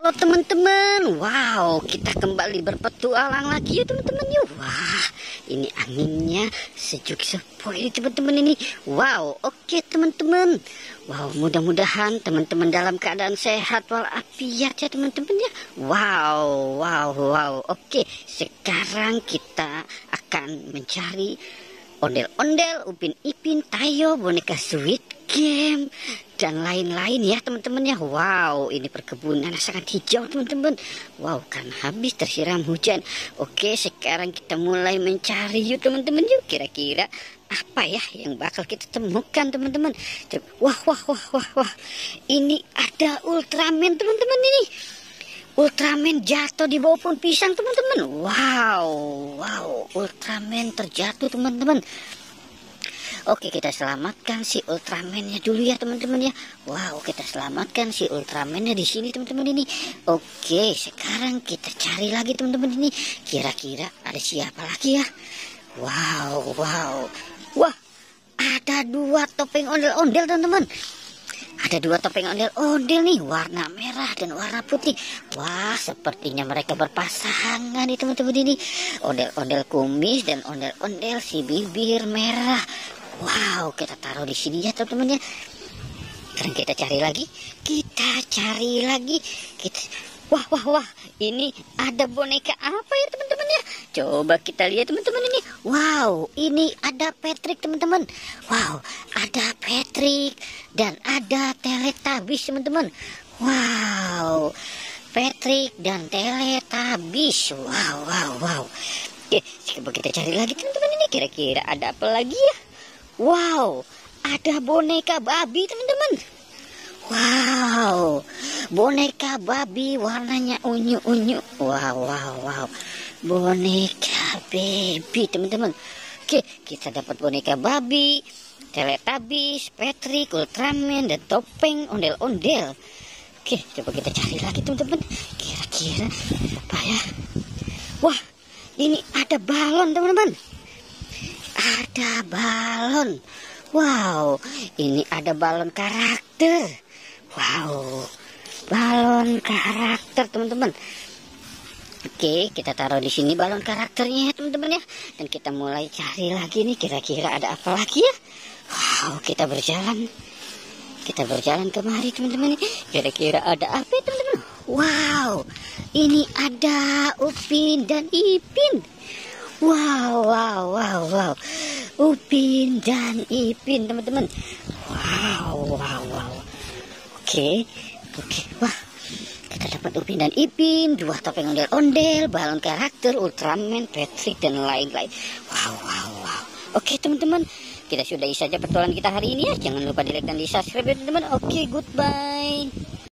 Halo teman-teman, wow, kita kembali berpetualang lagi ya teman-teman yuk. Wah, ini anginnya sejuk sepoi teman-teman ini. Wow, oke teman-teman. Wow, mudah-mudahan teman-teman dalam keadaan sehat walafiat ya teman-teman ya. Wow. Oke, sekarang kita akan mencari ondel-ondel, Upin Ipin, Tayo, boneka Squid Game, dan lain-lain ya teman-teman ya. Wow, ini perkebunan sangat hijau teman-teman. Wow, kan habis tersiram hujan. Oke, sekarang kita mulai mencari yuk teman-teman yuk. Kira-kira apa ya yang bakal kita temukan teman-teman. Wah. Ini ada Ultraman teman-teman ini. Ultraman jatuh di bawah pohon pisang teman-teman. Wow, Ultraman terjatuh teman-teman. Oke, kita selamatkan si Ultramannya dulu ya teman-teman ya. Wow, kita selamatkan si Ultramannya di sini teman-teman ini. Oke, sekarang kita cari lagi teman-teman ini. Kira-kira ada siapa lagi ya? Wow. Wah, ada dua topeng ondel-ondel teman-teman. Ada dua topeng ondel-ondel nih, warna merah dan warna putih. Wah, sepertinya mereka berpasangan nih teman-teman ini. Ondel-ondel kumis dan ondel-ondel si bibir merah. Wow, kita taruh di sini ya teman-teman ya. Sekarang kita cari lagi. Wah. Ini ada boneka apa ya teman-teman ya? Coba kita lihat teman-teman ini. Wow, ini ada Patrick teman-teman. Wow, ada Patrick dan ada Teletubbies teman-teman. Wow, Patrick dan Teletubbies. Wow. Oke, coba kita cari lagi teman-teman ini. Kira-kira ada apa lagi ya? Wow, ada boneka babi teman-teman. Wow, boneka babi warnanya unyu-unyu. Wow, boneka baby teman-teman. Oke, kita dapat boneka babi, Teletubbies, Patrick, Ultraman, dan topeng ondel-ondel. Oke, coba kita cari lagi teman-teman. Kira-kira apa ya? Wah, ini ada balon teman-teman. Ada balon. Wow, ini ada balon karakter. Wow, balon karakter teman-teman. Oke, kita taruh di sini balon karakternya ya teman-teman ya. Dan kita mulai cari lagi nih, kira-kira ada apa lagi ya. Wow, kita berjalan kemari teman-teman. Kira-kira ada apa ya teman-teman? Wow, ini ada Upin dan Ipin. Wow. Upin dan Ipin teman-teman. Wow. Oke. Wah, kita dapat Upin dan Ipin, dua topeng ondel-ondel, balon karakter, Ultraman, Patrick, dan lain-lain. Wow. Oke teman-teman, kita sudahi saja petualangan kita hari ini ya. Jangan lupa di like dan di subscribe ya teman-teman. Oke, goodbye.